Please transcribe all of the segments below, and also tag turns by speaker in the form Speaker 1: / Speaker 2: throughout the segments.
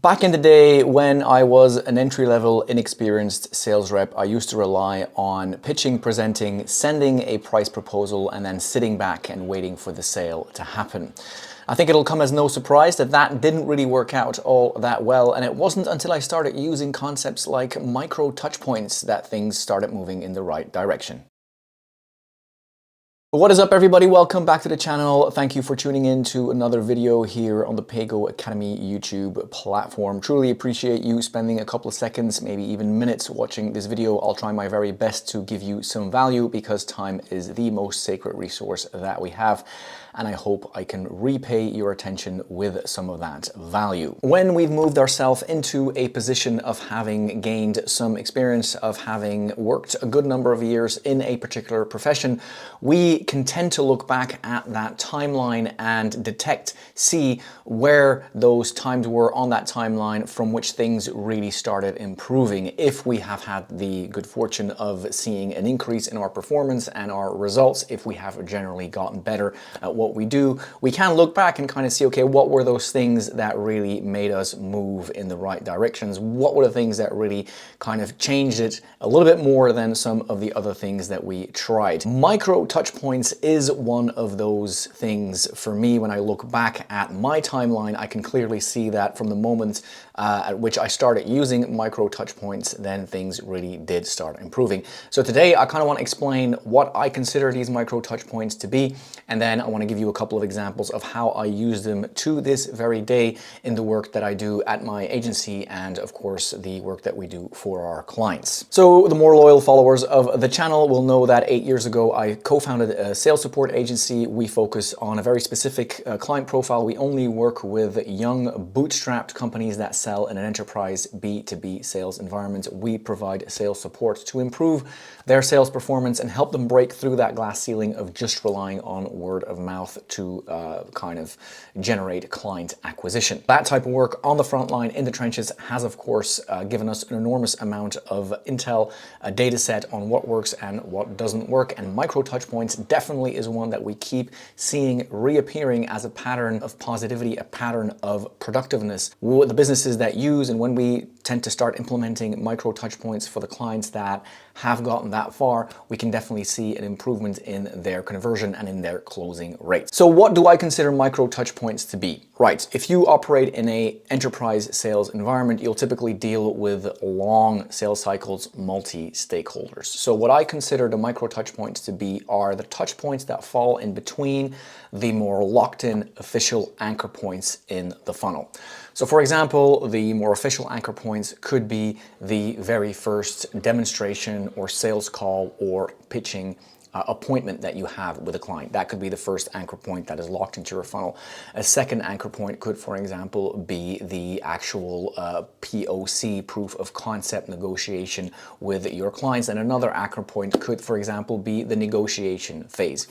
Speaker 1: Back in the day when I was an entry-level, inexperienced sales rep, I used to rely on pitching, presenting, sending a price proposal, and then sitting back and waiting for the sale to happen. I think it'll come as no surprise that that didn't really work out all that well, and it wasn't until I started using concepts like micro-touchpoints that things started moving in the right direction. What is up, everybody? Welcome back to the channel. Thank you for tuning in to another video here on the Pago Academy YouTube platform. Truly appreciate you spending a couple of seconds, maybe even minutes watching this video. I'll try my very best to give you some value because time is the most sacred resource that we have. And I hope I can repay your attention with some of that value. When we've moved ourselves into a position of having gained some experience, of having worked a good number of years in a particular profession, we can tend to look back at that timeline and see where those times were on that timeline from which things really started improving. If we have had the good fortune of seeing an increase in our performance and our results, if we have generally gotten better at what we do, we can look back and kind of see, okay, what were those things that really made us move in the right directions? What were the things that really kind of changed it a little bit more than some of the other things that we tried? Micro touch points is one of those things for me. When I look back at my timeline, I can clearly see that from the moment at which I started using micro touch points, then things really did start improving. So today I kind of want to explain what I consider these micro touch points to be, and then I want to give you a couple of examples of how I use them to this very day in the work that I do at my agency and of course the work that we do for our clients. So the more loyal followers of the channel will know that 8 years ago I co-founded a sales support agency. We focus on a very specific client profile. We only work with young bootstrapped companies that sell in an enterprise B2B sales environment. We provide sales support to improve their sales performance and help them break through that glass ceiling of just relying on word of mouth to kind of generate client acquisition. That type of work on the front line in the trenches has of course given us an enormous amount of intel, a data set on what works and what doesn't work, and micro touch points definitely is one that we keep seeing reappearing as a pattern of positivity, a pattern of productiveness. The businesses that use, and when we tend to start implementing micro touch points for the clients that have gotten that far, we can definitely see an improvement in their conversion and in their closing rates. So what do I consider micro touch points to be? Right, if you operate in an enterprise sales environment, you'll typically deal with long sales cycles, multi-stakeholders. So what I consider the micro touch points to be are the touch points that fall in between the more locked-in official anchor points in the funnel. So for example, the more official anchor points could be the very first demonstration or sales call or pitching appointment that you have with a client. That could be the first anchor point that is locked into your funnel. A second anchor point could, for example, be the actual POC, proof of concept negotiation with your clients. And another anchor point could, for example, be the negotiation phase.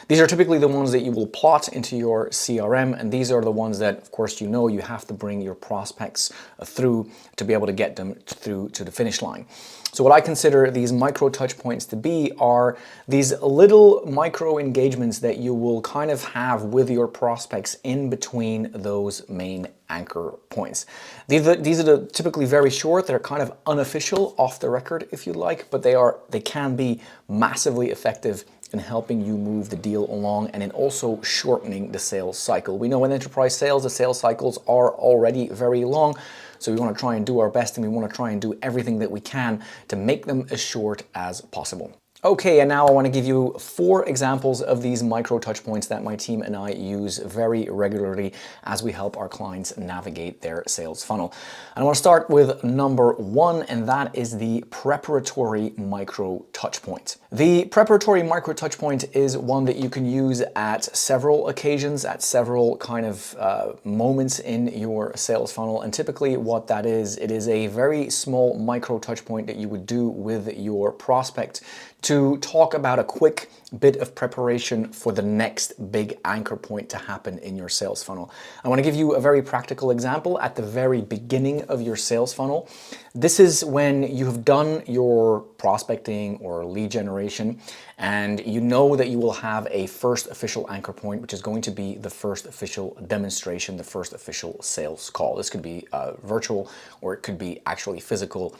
Speaker 1: These are typically the ones that you will plot into your CRM, and these are the ones that, of course, you know you have to bring your prospects through to be able to get them through to the finish line. So what I consider these micro touch points to be are these little micro engagements that you will kind of have with your prospects in between those main anchor points. These are typically very short. They're kind of unofficial, off the record, if you like, but they can be massively effective in helping you move the deal along and in also shortening the sales cycle. We know in enterprise sales, the sales cycles are already very long. So we want to try and do our best, and we want to try and do everything that we can to make them as short as possible. Okay, and now I want to give you 4 examples of these micro touch points that my team and I use very regularly as we help our clients navigate their sales funnel. And I want to start with number 1, and that is the preparatory micro touch point. The preparatory micro touch point is one that you can use at several occasions, at several kind of moments in your sales funnel. And typically what that is, it is a very small micro touch point that you would do with your prospect to to talk about a quick bit of preparation for the next big anchor point to happen in your sales funnel. I want to give you a very practical example at the very beginning of your sales funnel. This is when you have done your prospecting or lead generation, and you know that you will have a first official anchor point, which is going to be the first official demonstration, the first official sales call. This could be virtual, or it could be actually physical,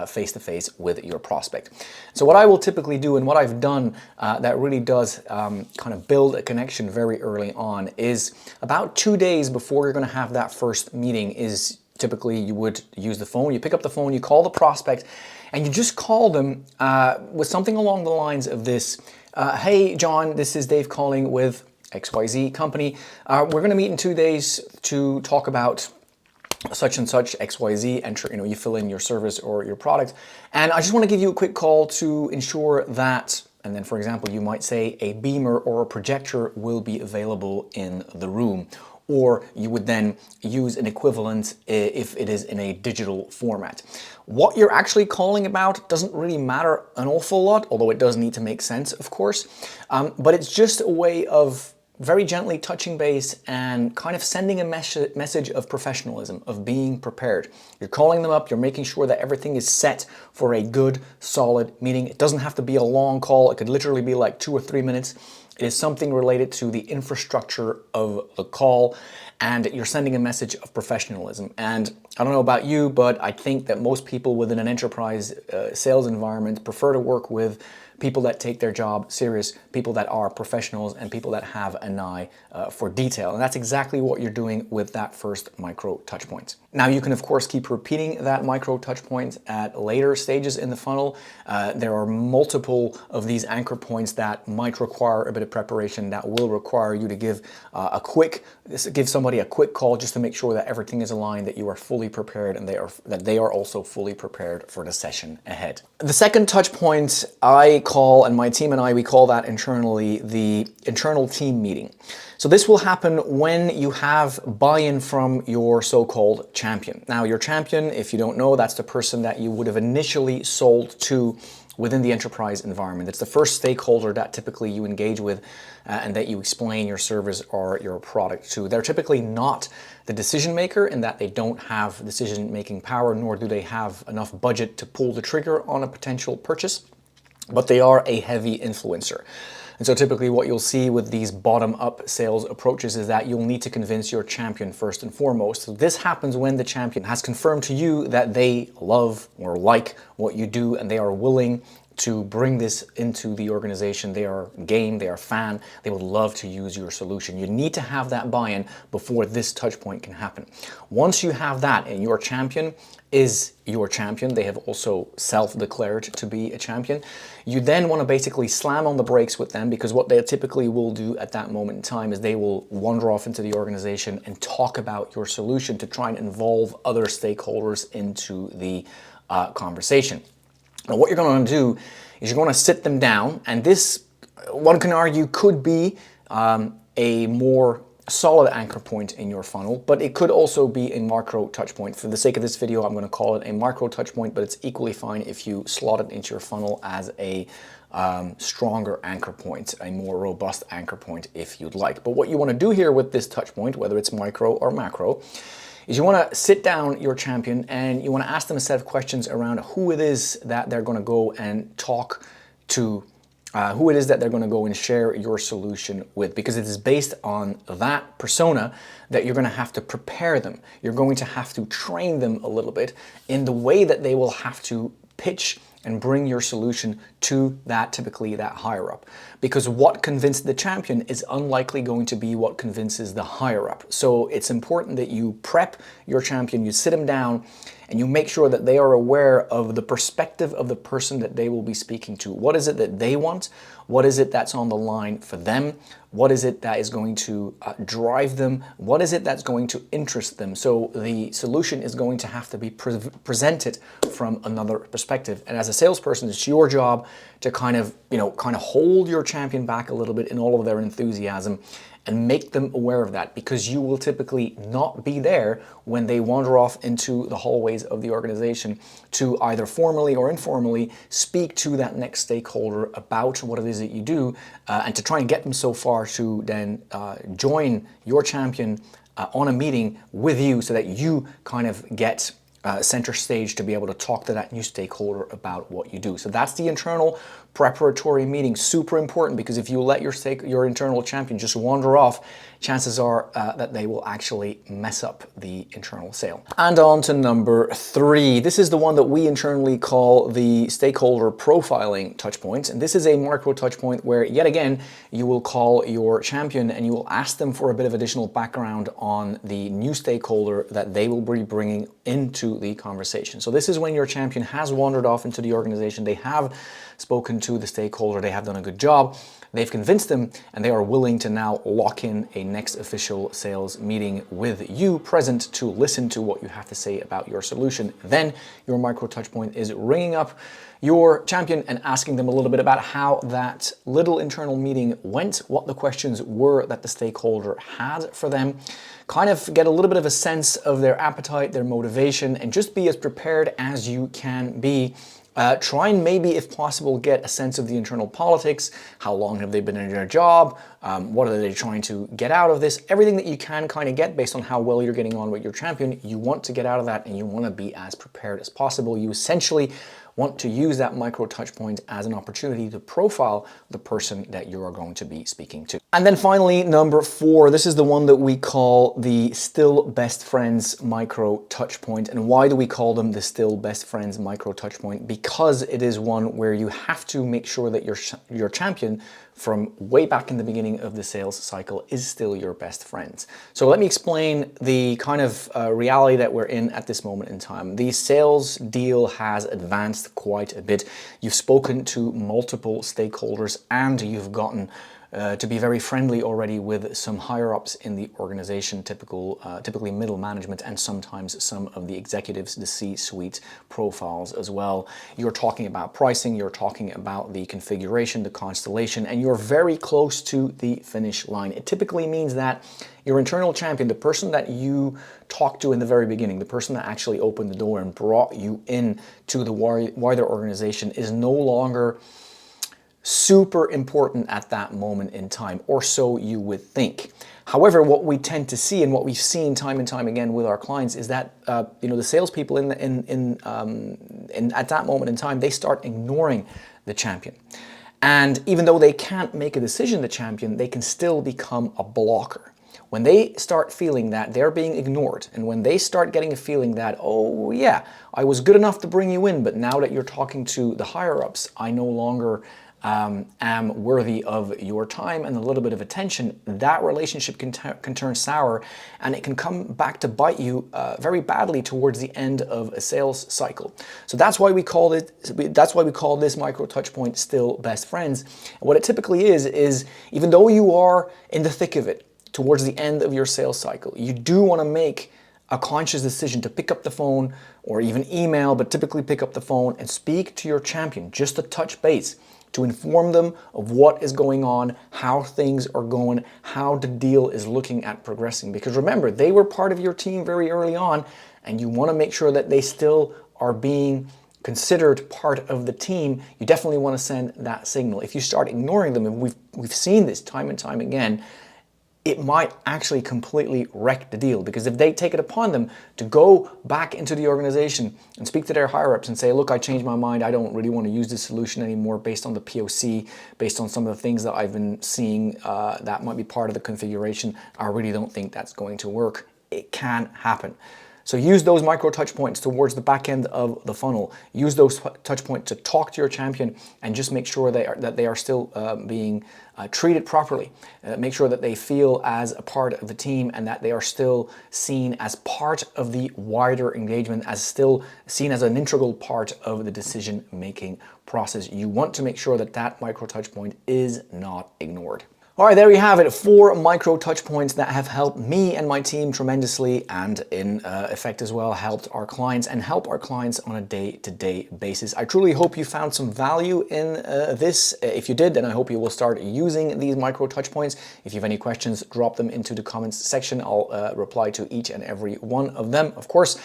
Speaker 1: face-to-face with your prospect. So what I will typically do, and what I've done that really does kind of build a connection very early on, is about 2 days before you're going to have that first meeting is typically you would use the phone. You pick up the phone, you call the prospect, and you just call them with something along the lines of this. Hey, John, this is Dave calling with XYZ company. We're going to meet in 2 days to talk about such and such XYZ. Enter, you fill in your service or your product. And I just want to give you a quick call to ensure that, and then for example, you might say a beamer or a projector will be available in the room. Or you would then use an equivalent if it is in a digital format. What you're actually calling about doesn't really matter an awful lot, although it does need to make sense, of course. But it's just a way of very gently touching base and kind of sending a message of professionalism, of being prepared. You're calling them up, you're making sure that everything is set for a good, solid meeting. It doesn't have to be a long call. It could literally be like 2 or 3 minutes. It is something related to the infrastructure of the call, and you're sending a message of professionalism. And I don't know about you, but I think that most people within an enterprise sales environment prefer to work with people that take their job serious, people that are professionals, and people that have an eye for detail. And that's exactly what you're doing with that first micro touch point. Now you can of course keep repeating that micro touch point at later stages in the funnel. There are multiple of these anchor points that might require a bit of preparation, that will require you to give somebody a quick call just to make sure that everything is aligned, that you are fully prepared, and that they are also fully prepared for the session ahead. The second touch point I call, and my team and I, we call that internally the internal team meeting. So this will happen when you have buy-in from your so-called champion. Now your champion, if you don't know, that's the person that you would have initially sold to within the enterprise environment. It's the first stakeholder that typically you engage with and that you explain your service or your product to. They're typically not the decision maker in that they don't have decision-making power, nor do they have enough budget to pull the trigger on a potential purchase, but they are a heavy influencer. And so typically what you'll see with these bottom-up sales approaches is that you'll need to convince your champion first and foremost. So this happens when the champion has confirmed to you that they love or like what you do, and they are willing to bring this into the organization. They are game, they are fan, they would love to use your solution. You need to have that buy-in before this touch point can happen. Once you have that and your champion is your champion, they have also self-declared to be a champion, you then want to basically slam on the brakes with them, because what they typically will do at that moment in time is they will wander off into the organization and talk about your solution to try and involve other stakeholders into the conversation. Now what you're going to do is you're going to sit them down, and this, one can argue, could be a more solid anchor point in your funnel, but it could also be a micro touch point. For the sake of this video, I'm going to call it a micro touch point, but it's equally fine if you slot it into your funnel as a stronger anchor point, a more robust anchor point if you'd like. But what you want to do here with this touch point, whether it's micro or macro, is you want to sit down your champion and you want to ask them a set of questions around who it is that they're going to go and talk to, who it is that they're going to go and share your solution with, because it is based on that persona that you're going to have to prepare them. You're going to have to train them a little bit in the way that they will have to pitch and bring your solution to that, typically that higher up. Because what convinced the champion is unlikely going to be what convinces the higher up. So it's important that you prep your champion, you sit them down, and you make sure that they are aware of the perspective of the person that they will be speaking to. What is it that they want? What is it that's on the line for them? What is it that is going to drive them? What is it that's going to interest them? So the solution is going to have to be presented from another perspective. And as a salesperson, it's your job to kind of hold your champion back a little bit in all of their enthusiasm and make them aware of that, because you will typically not be there when they wander off into the hallways of the organization to either formally or informally speak to that next stakeholder about what it is that you do, and to try and get them so far to then join your champion on a meeting with you, so that you kind of get center stage to be able to talk to that new stakeholder about what you do. So that's the internal preparatory meeting. Super important, because if you let your internal champion just wander off, chances are that they will actually mess up the internal sale. And on to number 3. This is the one that we internally call the stakeholder profiling touch points. And this is a micro touch point where, yet again, you will call your champion and you will ask them for a bit of additional background on the new stakeholder that they will be bringing into the conversation. So this is when your champion has wandered off into the organization, they have spoken to the stakeholder, they have done a good job, they've convinced them, and they are willing to now lock in a next official sales meeting with you present to listen to what you have to say about your solution. Then your micro touch point is ringing up your champion and asking them a little bit about how that little internal meeting went, what the questions were that the stakeholder had for them, kind of get a little bit of a sense of their appetite, their motivation, and just be as prepared as you can be. Try and maybe, if possible, get a sense of the internal politics. How long have they been in their job? What are they trying to get out of this? Everything that you can kind of get based on how well you're getting on with your champion, you want to get out of that, and you want to be as prepared as possible. You essentially want to use that micro touch point as an opportunity to profile the person that you are going to be speaking to. And then finally, number 4, this is the one that we call the still best friends micro touch point. And why do we call them the still best friends micro touch point? Because it is one where you have to make sure that your champion from way back in the beginning of the sales cycle is still your best friends. So let me explain the kind of reality that we're in at this moment in time. The sales deal has advanced quite a bit. You've spoken to multiple stakeholders and you've gotten to be very friendly already with some higher ups in the organization, typically middle management, and sometimes some of the executives, the C-suite profiles as well. You're talking about pricing, you're talking about the configuration, the constellation, and you're very close to the finish line. It typically means that your internal champion, the person that you talked to in the very beginning, the person that actually opened the door and brought you in to the wider organization, is no longer super important at that moment in time, or so you would think. However, what we tend to see, and what we've seen time and time again with our clients, is that the salespeople at that moment in time, they start ignoring the champion. And even though they can't make a decision, the champion, they can still become a blocker. When they start feeling that they're being ignored, and when they start getting a feeling that, oh yeah, I was good enough to bring you in, but now that you're talking to the higher ups, I no longer am worthy of your time and a little bit of attention, that relationship can turn sour, and it can come back to bite you very badly towards the end of a sales cycle. So that's why we call this micro touch point still best friends. And what it typically is even though you are in the thick of it towards the end of your sales cycle, you do want to make a conscious decision to pick up the phone or even email, but typically pick up the phone and speak to your champion just to touch base, to inform them of what is going on, how things are going, how the deal is looking at progressing. Because remember, they were part of your team very early on, and you want to make sure that they still are being considered part of the team. You definitely want to send that signal. If you start ignoring them, and we've seen this time and time again, it might actually completely wreck the deal, because if they take it upon them to go back into the organization and speak to their higher ups and say, look, I changed my mind, I don't really want to use this solution anymore based on the POC, based on some of the things that I've been seeing that might be part of the configuration, I really don't think that's going to work. It can happen. So use those micro touch points towards the back end of the funnel. Use those touch points to talk to your champion and just make sure that they are still being treated properly. Make sure that they feel as a part of the team and that they are still seen as part of the wider engagement, as still seen as an integral part of the decision-making process. You want to make sure that that micro touch point is not ignored. All right, there we have it. 4 micro touch points that have helped me and my team tremendously, and in effect as well helped our clients and help our clients on a day-to-day basis. I truly hope you found some value in this. If you did, then I hope you will start using these micro touch points. If you have any questions, drop them into the comments section. I'll reply to each and every one of them, of course.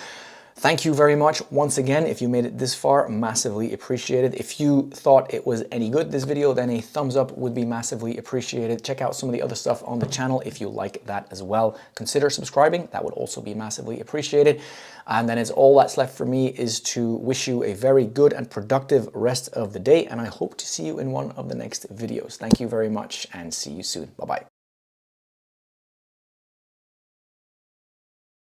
Speaker 1: Thank you very much once again. If you made it this far, massively appreciated. If you thought it was any good, this video, then a thumbs up would be massively appreciated. Check out some of the other stuff on the channel if you like that as well. Consider subscribing. That would also be massively appreciated. And then all that's left for me is to wish you a very good and productive rest of the day. And I hope to see you in one of the next videos. Thank you very much and see you soon. Bye-bye.